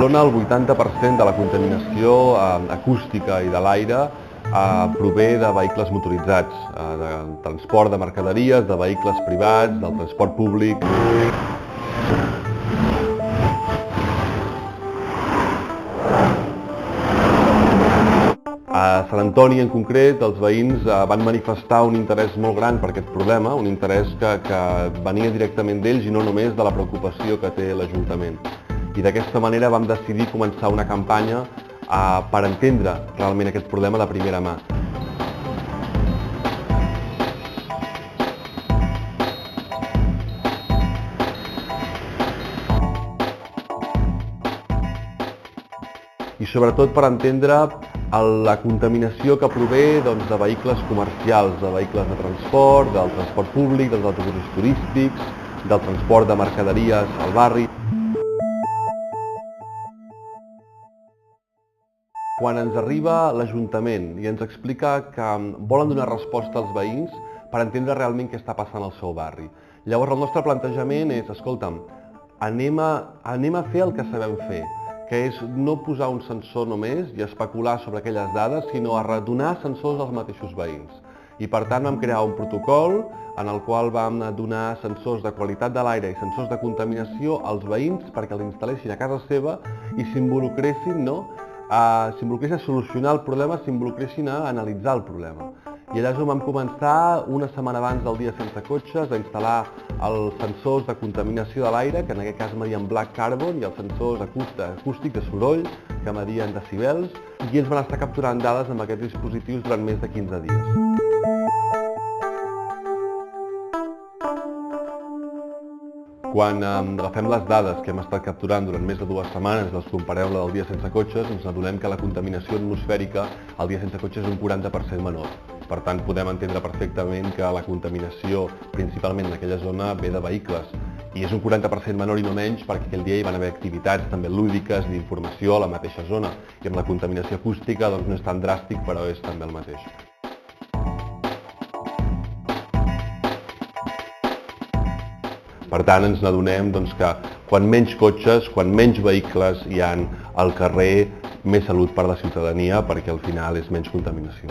Barcelona el 80% de la contaminació acústica i de l'aire prové de vehicles motoritzats, de transport de mercaderies, de vehicles privats, del transport públic. A Sant Antoni, en concret, els veïns van manifestar un interès molt gran per aquest problema, un interès que venia directament d'ells i no només de la preocupació que té l'Ajuntament. I d'aquesta manera vam decidir començar una campanya per entendre realment aquest problema de primera mà. I sobretot per entendre la contaminació que prové de vehicles comercials, de vehicles de transport, del transport públic, dels autobusos turístics, del transport de mercaderies al barri. Quan ens arriba l'Ajuntament i ens explica que volen donar resposta als veïns per entendre realment què està passant al seu barri. Llavors el nostre plantejament és, escolta'm, anem a fer el que sabem fer, que és no posar un sensor només i especular sobre aquelles dades, sinó a redonar sensors als mateixos veïns. I per tant vam crear un protocol en el qual vam donar sensors de qualitat de l'aire i sensors de contaminació als veïns perquè els instal·lessin a casa seva i s'involucressin a solucionar el problema, s'involucressin a analitzar el problema. I allà vam començar, una setmana abans del dia sense cotxes, a instal·lar els sensors de contaminació de l'aire, que en aquest cas medien black carbon, i els sensors acústics de soroll, que medien decibels, i ells van estar capturant dades amb aquests dispositius durant més de 15 dies. Quan agafem les dades que hem estat capturant durant més de 2 setmanes i les comparem la del dia sense cotxes, ens adonem que la contaminació atmosfèrica al dia sense cotxes és un 40% menor. Per tant, podem entendre perfectament que la contaminació, principalment en aquella zona, ve de vehicles. I és un 40% menor i no menys perquè aquell dia hi van haver activitats també lúdiques d'informació a la mateixa zona. I amb la contaminació acústica no és tan dràstic, però és també el mateix. Per tant, ens n'adonem que quan menys cotxes, quan menys vehicles hi ha al carrer, més salut per a la ciutadania, perquè al final és menys contaminació.